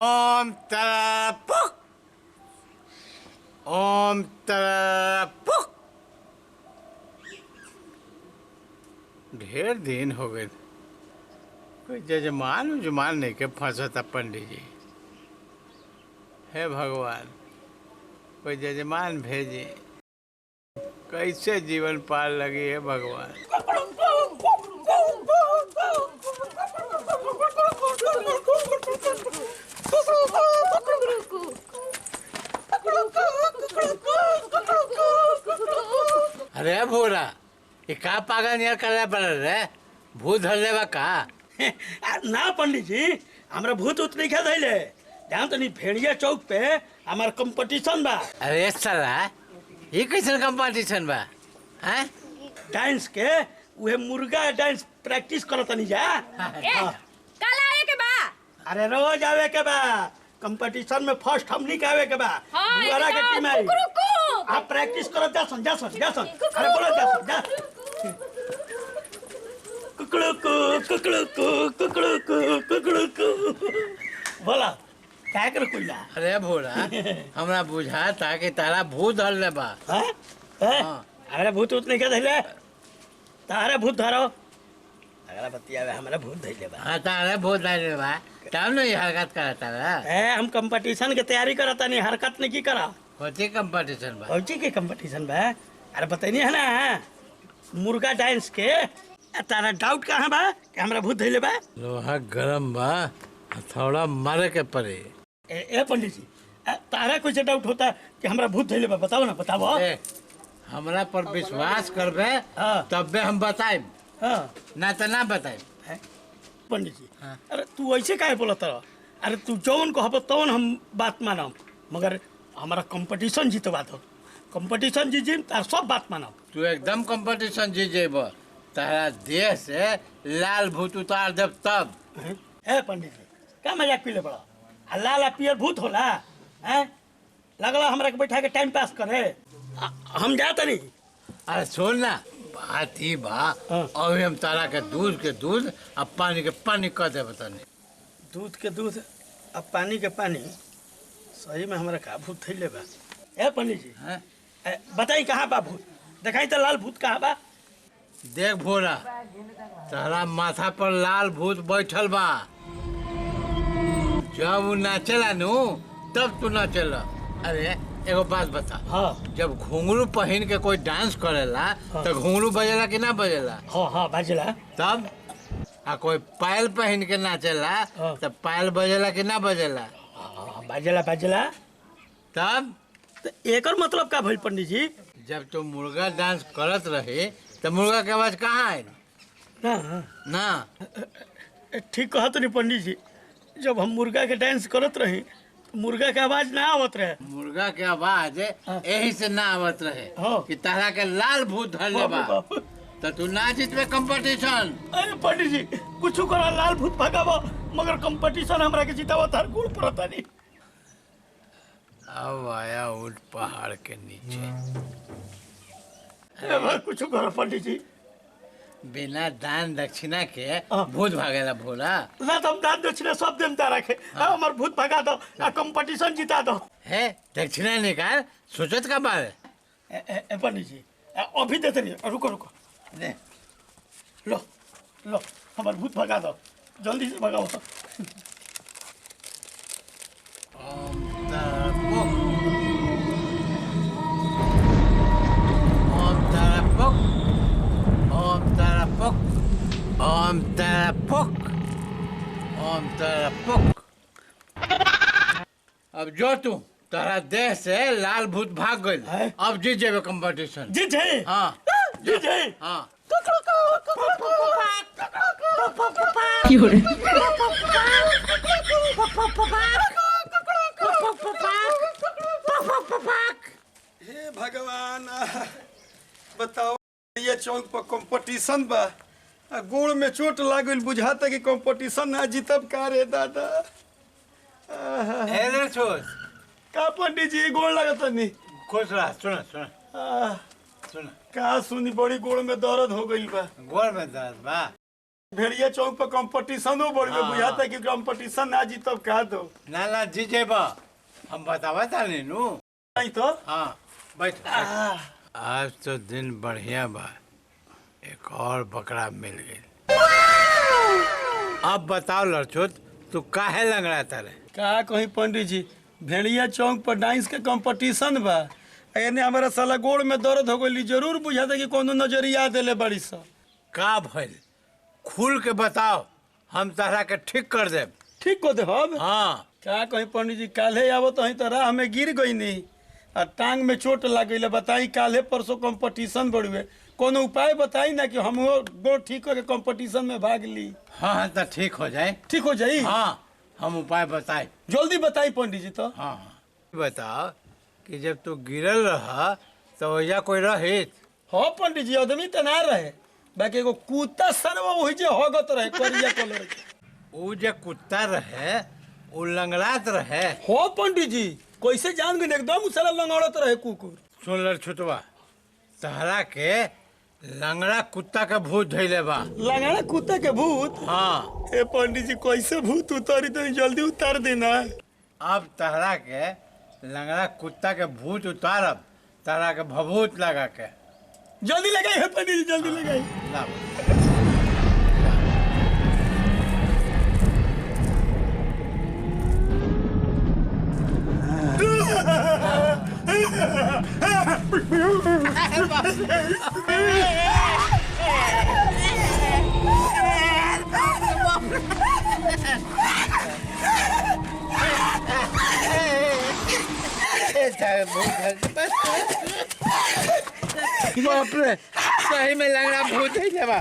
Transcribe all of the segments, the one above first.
ओम तरपुक ओम तरपुक। ढेर दिन हो गए कोई जजमान उजमान नहीं के फंसता पंडित जी। हे भगवान कोई जजमान भेजे कैसे जीवन पार लगी है भगवान। अरे भोरा ये का पागल नियर कर पड़ रे भूत धर लेवा का। ना पंडित जी हमरा भूत उत नहीं खेले ध्यान तो नहीं भेड़िया चौक पे हमार कंपटीशन बा। अरे साला ये कैसे कंपटीशन बा हैं? डांस के उहे मुर्गा डांस प्रैक्टिस करत नहीं जा। कल आवे के बा। अरे रोज आवे के बा कंपटीशन में फर्स्ट हमनी के आवे के बा। बुआरा के टीम आई आप प्रैक्टिस करत जा सन अरे बोलो जा कुकड़ू को बोला क्या कर कुल्ला। अरे भोरा हमरा बुझा था कि तारा भूत धर ले बा। हमारा भूत उतने क्या धैले तारा भूत धरो अगला बतिया हमारा भूत धैले बा। हाँ तारा भूत धर ले बा तब न ये हरकत करता रहा। हम कंपटीशन के तैयारी करता नहीं हरकत नहीं की करा। होती कंपटीशन बा। होती के कंपटीशन बा। अरे बताइए है ना मुर्गा डांस के तारा डाउट कहाँ बा कि हमरा भूत धैले बा। लोहा गरम बा थोड़ा मारे के पड़े। ए पंडित जी तारा कुछ डाउट होता कि हमरा भूत धैले बा बताओ ना बताओ। हमरा पर विश्वास करबे तब हम बताए ना तो ना बताए। पंडित जी अरे तू ऐसे काहे बोलत रह। अरे तू जौन कहब तौन हम बात मानब मगर हमारा कंपटीशन जीतवा दो। कंपटीशन जीत तार सब बात मानब। तू एकदम कंपटीशन जीत जेब तारा देह से लाल भूत उतार देव तब। है पंडित जी क्या मजाक पीले बड़ा लाल पियर भूत होला है लगला हमरा के बैठा के टाइम पास करे हम जाता नहीं। अरे सुन ना बात ही बा अभी हम तारा के दूध अब पानी के पानी कर दे बताने। दूध के दूध अब पानी के पानी सही में हमारा का भूत थैले बा। ए पंडित जी बताई कहाँ बा भूत दिखाई तो लाल भूत कहाँ बा। देख भोरा तारा माथा पर लाल भूत बैठल बा जब वो नाचेला नु तब तू नाचेला। अरे एगो बात बता जब घुंघरू पहन के कोई डांस करेला तो घुंघरू बजेला कि ना बजेला। हाँ बजेला तब आ कोई पायल पहन के नाचेला तो पायल बजेला कि ना बजेला। बजेला तब तो एकर मतलब का भइल पंडित जी। जब तू मुर्गा डांस करत रहे तो मुर्गा के आवाज कहाँ आये ना। ठीक कहत नहीं पंडित जी जब हम मुर्गा के डांस करत रही तो मुर्गा के आवाज ना आवत रहे। मुर्गा के आवाज यही से ना आवत रहे कि तारा के लाल भूत धर ले बा तो तू ना जीतबे कंपटीशन। अरे पंडित जी कुछ करा लाल भूत भगावा मगर कंपटीशन हमरा के जितावा तार गुड़ पड़ता नहीं। अब आया ऊंट पहाड़ के नीचे। कुछ करो पंडित जी बिना दान दक्षिणा के भूत भागेला भोला। ना तो हम दान दक्षिणा सब देम तारा के हमार भूत भगा दो कंपटीशन जिता दो। है दक्षिणा निकाल सोचत का बारे। पंडित जी अभी देते नहीं रुको दे लो हमार भूत भगा दो जल्दी से भगाओ। ओम तरपुक। अब जो तू तारा देह से लाल भूत भाग गई अब जीत जेबे कंपटीशन। जीत जाए हाँ जीत जाए हाँ। हे भगवान बताओ ये चौक पर कंपटीशन बा गोड़ में चोट लागल बुझाता कि कंपटीशन ना जीतब का रे दादा। का पंडित जी गोड़ लागत नहीं खुश रहा। सुना का सुनी बड़ी गोड़ में दर्द हो गई बा। गोड़ में दर्द बा भेड़िया चौक पर कंपटीशनो बढ़ में बुझाता कि कंपटीशन ना जीतब का दो ना जी जेबा हम बतावा तानी नु नहीं तो हाँ बैठ आज तो दिन बढ़िया बा एक और बकरा मिल गई अब बताओ लड़छोत तू काहे लंगड़ाता रे का कहीं पंडित जी भेड़िया चौक पर डांस के कंपटीशन बा एने हमारा साला गोड़ में दर्द हो गई जरूर बुझाता कि कोनो नजरिया देले बड़ी सा का भइल खुल के बताओ हम तहरा के ठीक कर देब ठीक को दे हम हाँ का कहीं पंडित जी काल्हे आवो तो तो राह में गिर गई नहीं और टांग में चोट लग गई बताई काल्हे परसों कंपटीशन बढ़ुए कोनो उपाय बताई ना कि हम गोड़ ठीक करके कंपटीशन में भाग ली हाँ तो ठीक हो जाए ठीक हो जाई हाँ हम उपाय बताए जल्दी बताई पंडित जी तो हाँ बताओ कि जब तू गिरल रहा तो वजह कोई रहे हाँ पंडित जी आदमी तो ना रहे बाकी एगो कुत्ता सरवा वही जे होगत रहे करिया कलर के वो जो कुत्ता रहे वो लंगड़ात रहे हो पंडित जी कैसे जान गए एकदम साला लंगड़त रहे कुकुर सुन लड़ छुटवा तहरा के लंगड़ा कुत्ता का भूत धैले बा लंगड़ा कुत्ता के भूत हाँ ए पंडित जी कैसे भूत उतारी तो जल्दी उतार देना अब तहरा के लंगड़ा कुत्ता के भूत उतारब तहरा के भभूत लगा के जल्दी लगाई है पंडित जी जल्दी लगाई लाओ। बाप रे सही में लंगड़ा भूत ही लेवा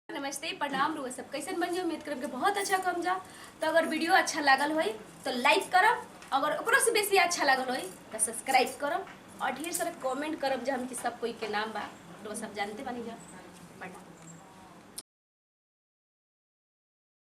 नमस्ते प्रणाम रुआ सब कैसन बन जाओ उम्मीद करब के बहुत अच्छा कम जा तो अगर वीडियो अच्छा लागल होई तो लाइक करब अगर ओकरो से बेसी अच्छा लागल होई तो सब्सक्राइब करब और ढेर सारा कमेंट करब जो हम सब कोई के नाम बा तो सब जानते बानी जा प्रणाम।